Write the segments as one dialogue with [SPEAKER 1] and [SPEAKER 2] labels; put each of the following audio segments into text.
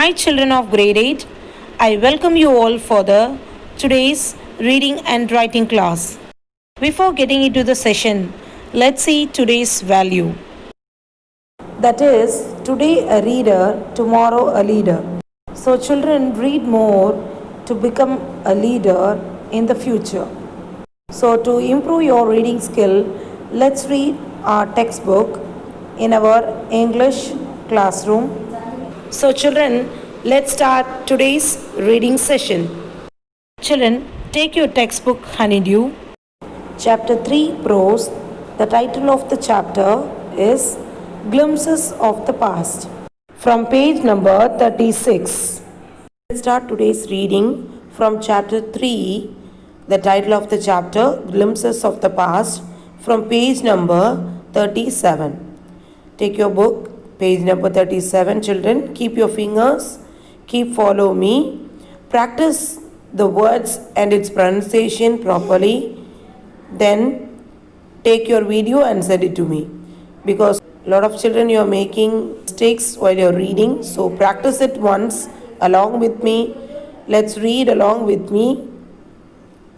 [SPEAKER 1] Hi, children of grade 8. I welcome you all for the today's reading and writing class. Before getting into the session, let's see today's value. That is, today a reader, tomorrow a leader. So, children, read more to become a leader in the future. So, to improve your reading skill, let's read our textbook in our English classroom. So, children, let's start today's reading session. Children, take your textbook Honeydew. Chapter 3 Prose. The title of the chapter is Glimpses of the Past. From page number 36. Let's start today's reading from chapter 3. The title of the chapter Glimpses of the Past from page number 37. Take your book, page number 37. Children, keep your fingers, keep follow me. Practice the words and its pronunciation properly. Then take your video and send it to me, because a lot of children, you are making mistakes while you are reading. So practice it once along with me. Let's read along with me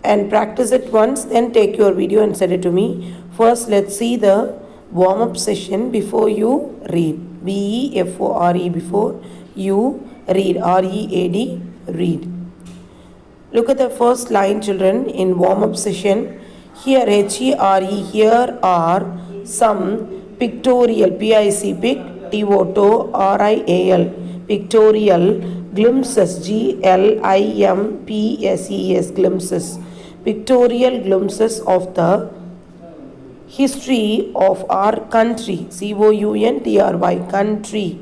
[SPEAKER 1] and practice it once, then take your video and send it to me. First, let's see the warm-up session before you read. B-E-F-O-R-E, before you read. R-E-A-D, read. Look at the first line, children, in warm-up session. Here, H-E-R-E, here are some pictorial, P-I-C, T-O-R-I-A-L, pictorial glimpses, G-L-I-M-P-S-E-S, glimpses. Pictorial glimpses of the history of our country, C-O-U-N-T-R-Y, country.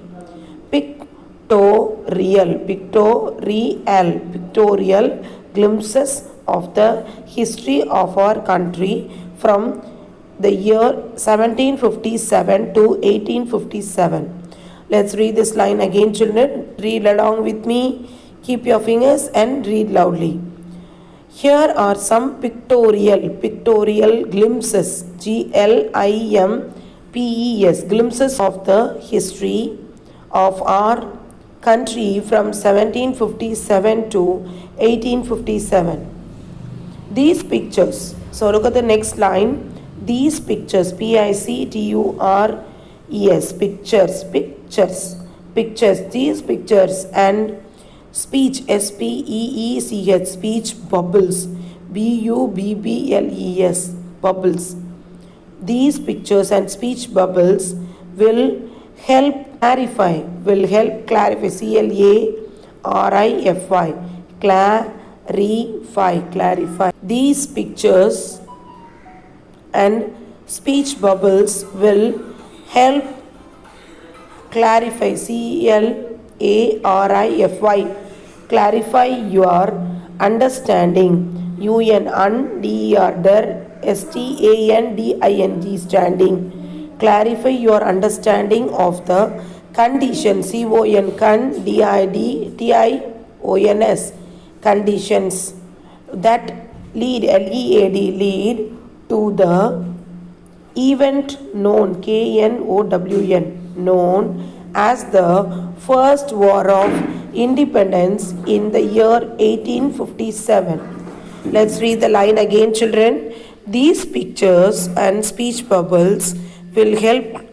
[SPEAKER 1] Pictorial, pictorial glimpses of the history of our country from the year 1757 to 1857. Let's read this line again, children. Read along with me. Keep your fingers and read loudly. Here are some pictorial glimpses, G-L-I-M-P-E-S, glimpses of the history of our country from 1757 to 1857. These pictures, so look at the next line. These pictures, P-I-C-T-U-R-E-S, pictures, these pictures and speech, S-P-E-E-C-H, speech bubbles, B-U-B-B-L-E-S, bubbles. These pictures and speech bubbles will help clarify, C-L-A-R-I-F-Y, clarify. These pictures and speech bubbles will help clarify, C-L-A-R-I-F-Y, clarify your understanding, U-N-D-E-R, S-T-A-N-D-I-N-G, standing. Clarify your understanding of the conditions, C-O-N, D-I-D-T-I-O-N-S, conditions that lead, L-E-A-D, lead to the event known, K-N-O-W-N, known as the First War of Independence in the year 1857. Let's read the line again, children. These pictures and speech bubbles will help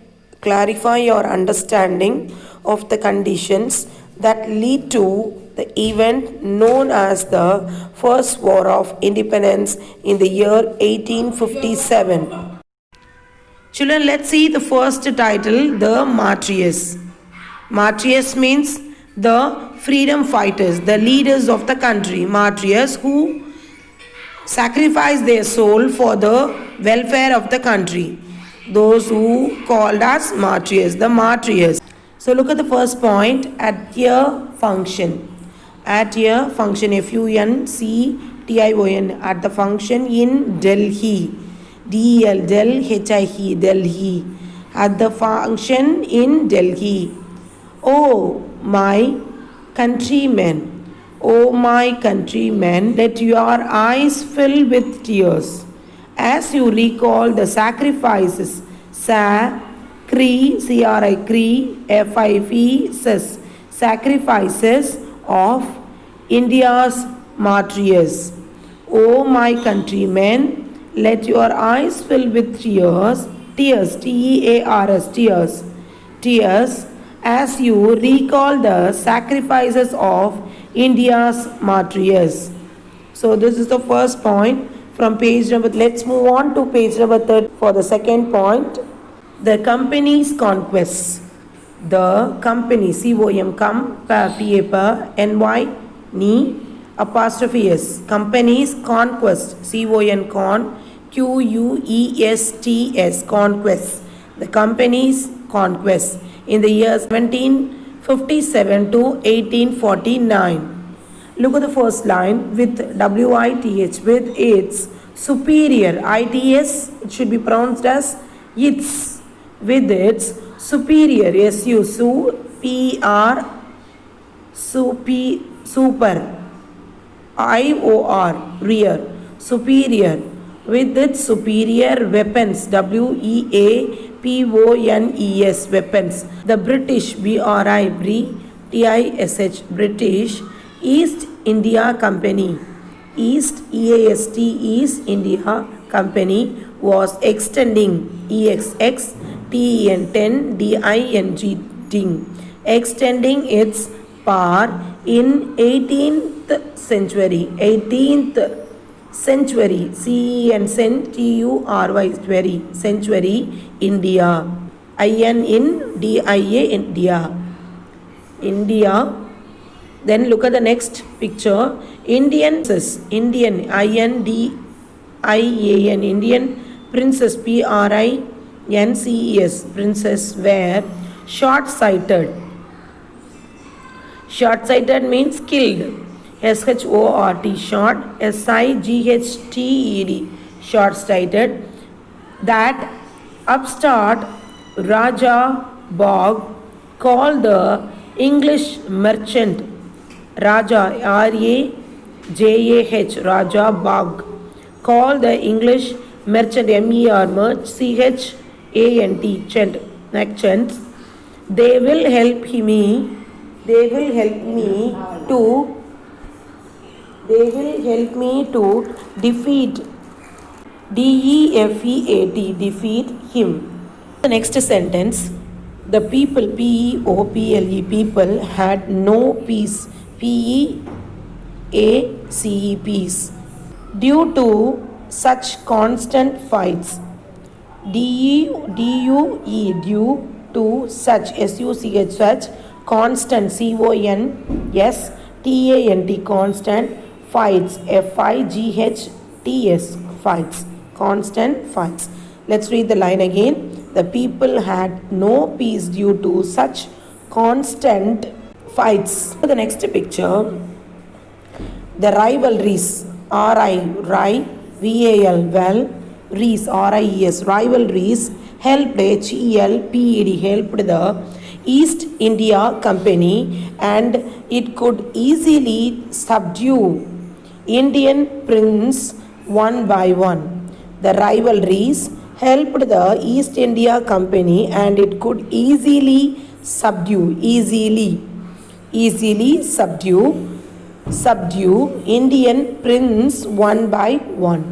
[SPEAKER 1] clarify your understanding of the conditions that lead to the event known as the First War of Independence in the year 1857. Children, let's see the first title, the Martyrs. Martyrs means the freedom fighters, the leaders of the country. Martyrs who sacrificed their soul for the welfare of the country. Those who called us martyrs, the martyrs. So look at the first point, at a function. At a function, F-U-N-C-T-I-O-N, at the function in Delhi. D-E-L, Del, H-I-E, Delhi. At the function in Delhi. Oh, my countrymen. O my countrymen, let your eyes fill with tears as you recall the sacrifices, C-R-I, F-I-V-S, sacrifices of India's martyrs. O my countrymen, let your eyes fill with tears, tears, T-E-A-R-S, tears, tears, as you recall the sacrifices of India's martyrs. So this is the first point from page number. Let's move on to page number 3 for the second point. The company's conquests. The company, C-O-M, P-A-P, N-Y, Ni, apostrophe S. Company's conquest, C-O-N, con, Q-U-E-S-T-S, conquest. The company's conquest in the years 1757 to 1849. Look at the first line with W-I-T-H, with its superior, I-T-S, it should be pronounced as its, with its superior, S-U, P-R, super, I-O-R, rear, superior, with its superior weapons, W-E-A-P-O-N-E-S, weapons. The British, B-R-I, T-I-S-H, British East India Company, East, E-A-S-T, East India Company was extending, E-X-X-T-E-N, D-I-N-G, extending its power in 18th century, C-E-N, T-U-R-Y, century, India, I-N in D-I-A, India. Then look at the next picture. Indian, I-N-D-I-A-N, Indian princess, P-R-I-N-C-E-S, princess were short-sighted. Short-sighted means killed. S-H-O-R-T, short, S-I-G-H-T-E-D, short-sighted. That upstart Raja Bagh called the English merchant, Raja, R-A-J-A-H, Raja Bagh, called the English merchant, M-E-R, C-H-A-N-T, merchants. They will help me to defeat, D-E-F-E-A-T, defeat him. The next sentence, the people, P-E-O-P-L-E, people had no peace, P-E-A-C-E, peace, due to such constant fights, D-U-E, due to such, S-U-C-H, such, constant, C-O-N-S-T-A-N-T, constant fights, F-I-G-H-T-S, fights, constant fights. Let's read the line again. The people had no peace due to such constant fights. The next picture, the rivalries, R-I-V-A-L, well, rees, R-I-E-S, rivalries helped, H-E-L-P-E-D, helped the East India Company, and it could easily subdue Indian prince one by one. The rivalries helped the East India Company, and it could easily subdue Indian prince one by one.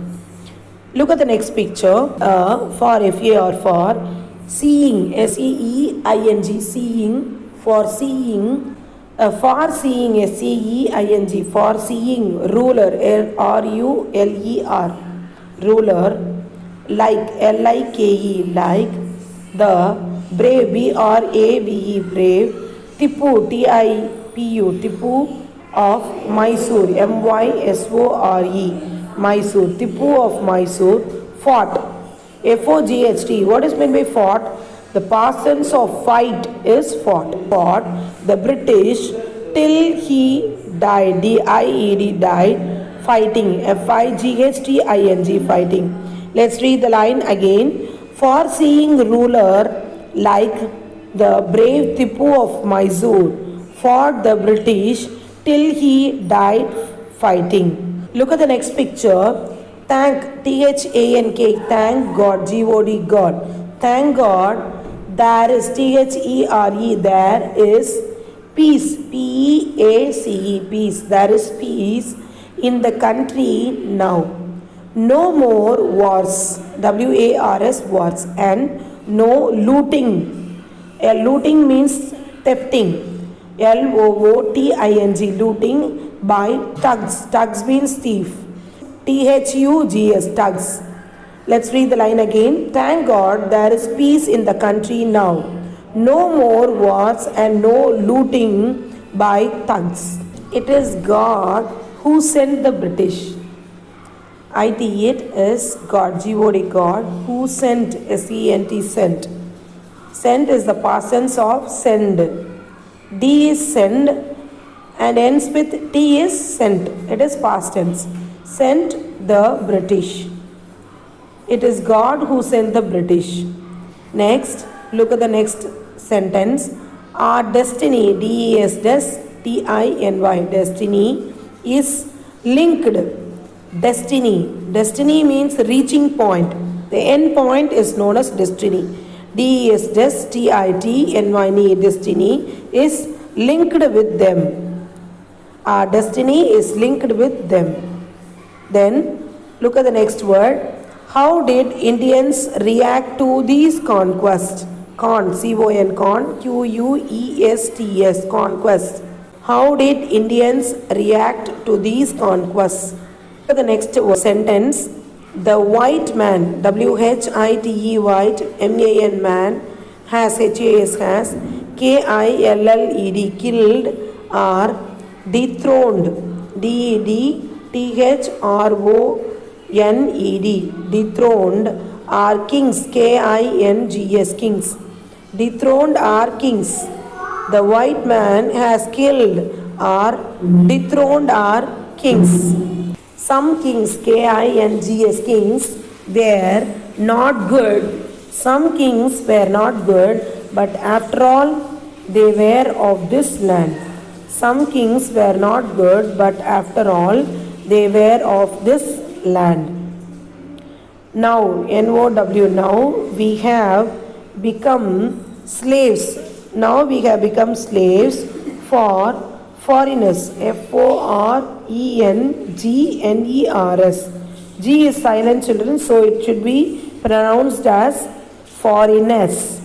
[SPEAKER 1] Look at the next picture. For F-A-R, for seeing, S-E-E-I-N-G, seeing, for seeing, S-E-E-I-N-G, for seeing, ruler, R-U-L-E-R, ruler, like, L-I-K-E, like, the brave, B-R-A-V-E, brave, Tipu, T-I-P-U, Tipu of Mysore, M-Y-S-O-R-E, Mysore, Tipu of Mysore, fought, F-O-G-H-T. What is meant by fought? The past tense of fight is fought. Fought the British till he died, D-I-E-D, died, fighting, F-I-G-H-T-I-N-G, fighting. Let's read the line again. For seeing ruler like the brave Tipu of Mysore fought the British till he died fighting. Look at the next picture. Thank, T-H-A-N-K, thank God, G-O-D, God. Thank God, there is, T-H-E-R-E, there is Peace, P-E-A-C-E, peace. There is peace in the country now. No more wars, W-A-R-S, wars, and no looting. Looting means thefting, L-O-O-T-I-N-G, looting by thugs. Thugs means thief, T-H-U-G-S, thugs. Let's read the line again. Thank God there is peace in the country now. No more wars and no looting by thugs. It is God who sent the British. IT, it is God, G-O-D, God, who sent, S-E-N-T, sent. Sent is the past tense of send. D is send and ends with T is sent. It is past tense. Sent the British. It is God who sent the British. Next, look at the next sentence. Our destiny, D-E-S-T-I-N-Y, destiny is linked. Destiny means reaching point. The end point is known as destiny. D-E-S-T-I-T-N-Y, destiny is linked with them. Our destiny is linked with them. Then, look at the next word. How did Indians react to these conquests? C-O-N, Q-U-E-S-T-S, conquest. How did Indians react to these conquests? Look at the next sentence. The white man, W-H-I-T-E, white, M-A-N, man, has, H-A-S, has, K-I-L-L-E-D, killed, or dethroned, D-E-D-T-H-R-O-N-E-D, dethroned are kings, K-I-N-G-S, kings. Dethroned are kings. The white man has killed or dethroned are kings. Some kings, K-I-N-G-S, kings, were not good. Some kings were not good, but after all, they were of this land. Some kings were not good, but after all, they were of this land. Now, N-O-W, now we have become slaves. Now we have become slaves for foreigners, F-O-R-E-N-G-N-E-R-S. G is silent, children, so it should be pronounced as foreigners.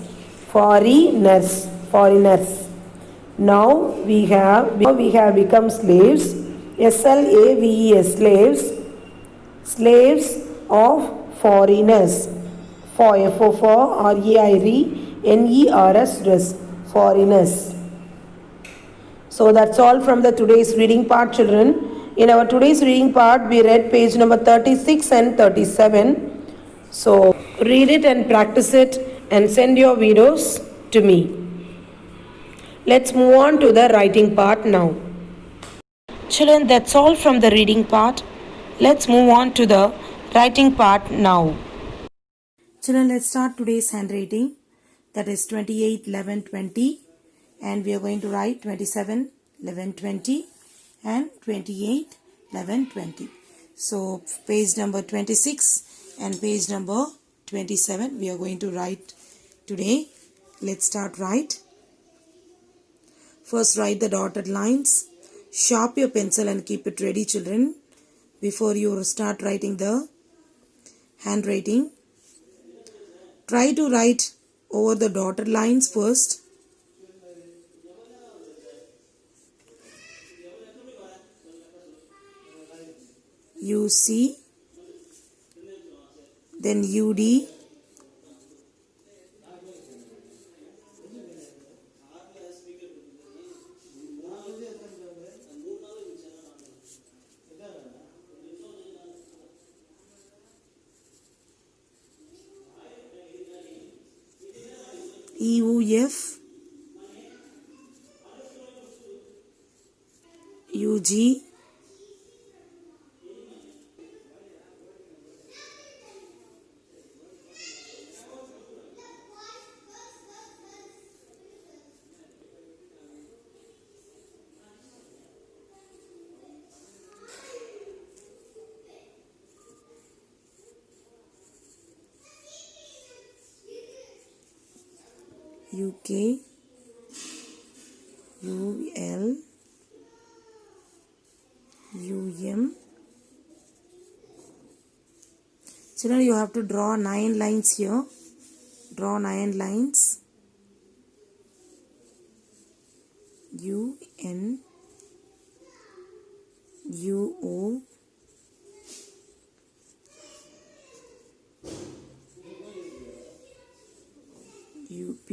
[SPEAKER 1] Foreigners. Foreigners. Now we have become slaves, S-L-A-V-E-S, slaves. Slaves of foreigners. For F-O-R-E-I-R-E-N-E-R-S, foreigners. So that's all from the today's reading part, children. In our today's reading part, we read page number 36 and 37. So read it and practice it and send your videos to me. Let's move on to the writing part now. Children, that's all from the reading part. Let's move on to the writing part now. Children, let's start today's handwriting. That is 28, 11, 20. And we are going to write 27, 11, 20 and 28, 11, 20. So page number 26 and page number 27 we are going to write today. Let's start write. First write the dotted lines. Sharp your pencil and keep it ready, children, before you start writing the handwriting. Try to write over the dotted lines first. UC, then UD, EUF, UG, UK, UL UM. Children, you have to draw 9 lines here. Draw 9 lines. UN UO UP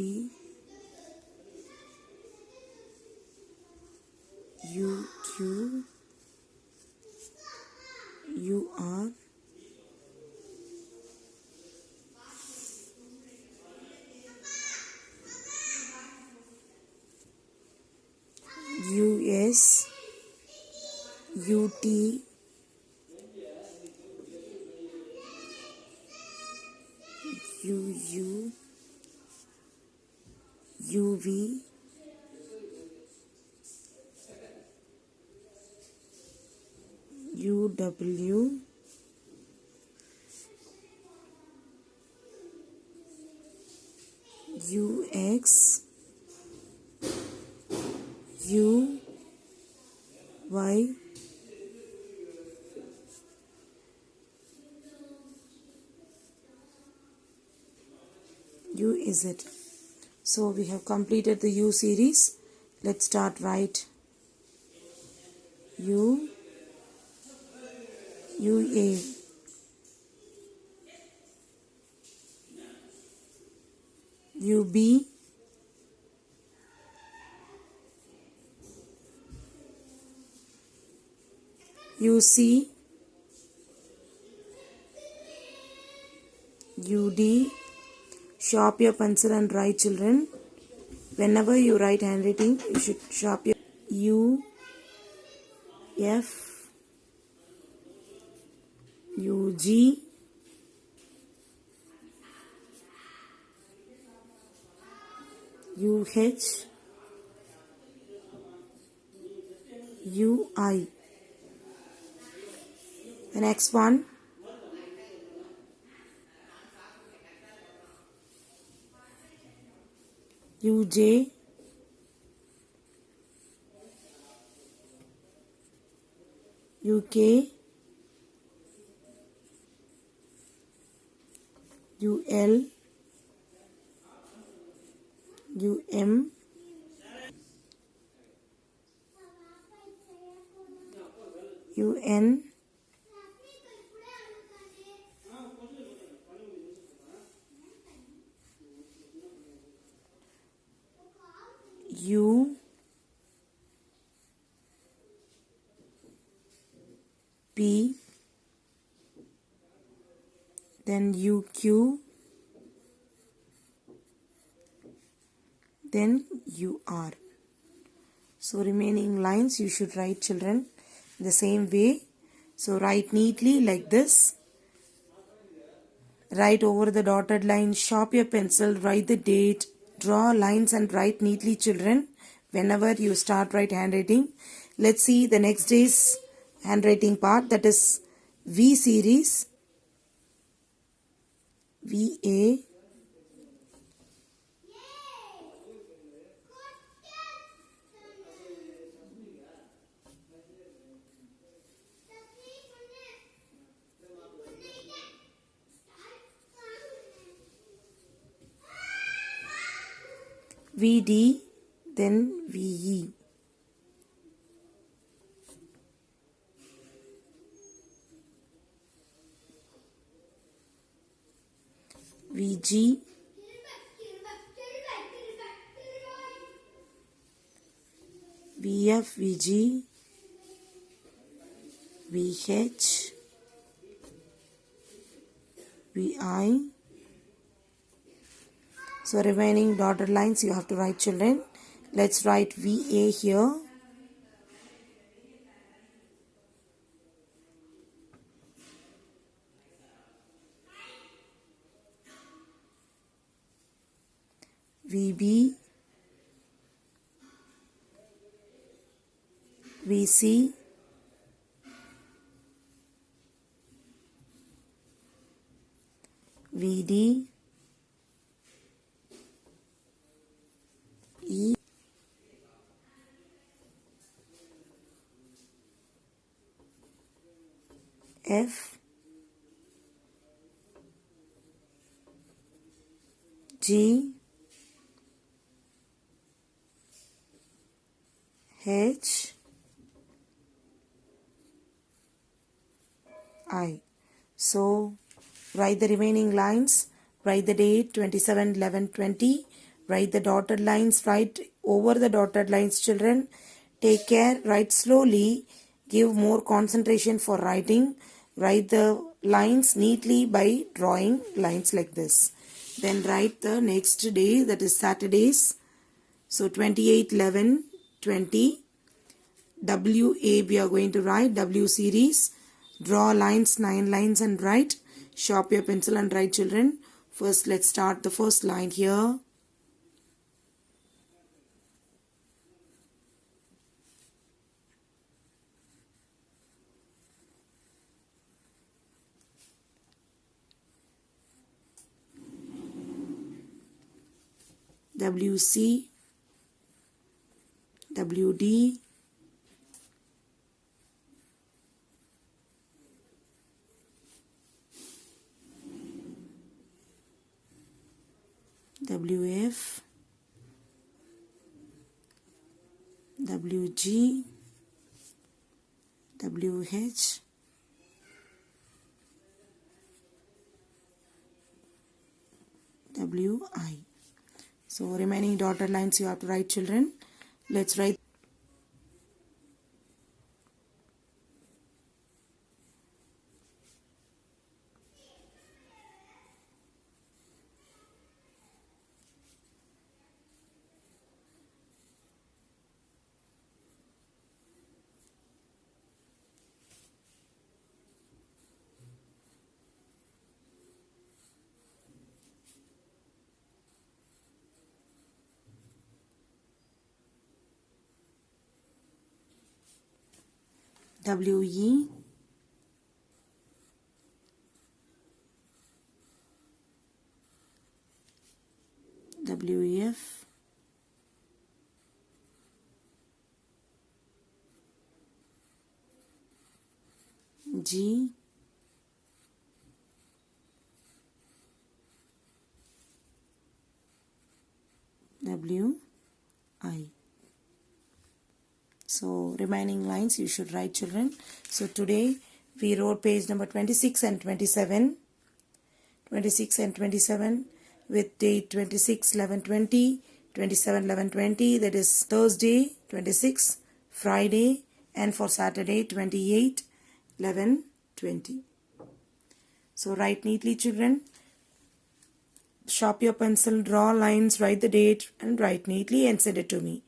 [SPEAKER 1] UQ UR US UT UU UV UW UX UY UZ. So we have completed the U series. Let's start write U UA UB UC UD. Sharp your pencil and write, children. Whenever you write handwriting, you should sharp your U F UG UH UI. The next one UJ UK UL UM UN U P, then UQ, then UR. So remaining lines you should write, children, the same way. So write neatly like this. Write over the dotted line, sharp your pencil, write the date, draw lines and write neatly, children, whenever you start write handwriting. Let's see the next day's handwriting part, that is V series. VA VD, then VE. VG, VF, VG, VH, VI. So remaining dotted lines you have to write, children. Let's write VA here. VB, VC, VD, E, F G H I. So write the remaining lines. Write the date 27/11/20. Write the dotted lines. Write over the dotted lines, children. Take care. Write slowly. Give more concentration for writing. Write the lines neatly by drawing lines like this. Then write the next day, that is Saturdays. So 28/11/20. WA we are going to write W series. Draw lines, 9 lines and write. Sharp your pencil and write, children. First let's start the first line here. WC, WD, WF, WG, WH, WI. So remaining dotted lines you have to write, children. Let's write. WE, WF, G, W, I. So remaining lines you should write, children. So today we wrote page number 26 and 27. 26 and 27 with date 26/11/20, 27/11/20, that is Thursday 26, Friday, and for Saturday 28/11/20. So write neatly, children. Sharp your pencil, draw lines, write the date and write neatly and send it to me.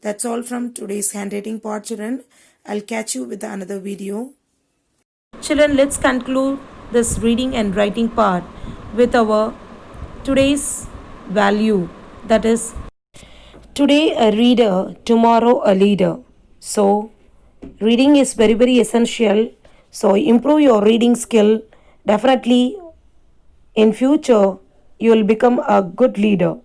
[SPEAKER 1] That's all from today's handwriting part, children. I'll catch you with another video. Children, let's conclude this reading and writing part with our today's value, that is, today a reader, tomorrow a leader. So reading is very, very essential. So improve your reading skill. Definitely in future you will become a good leader.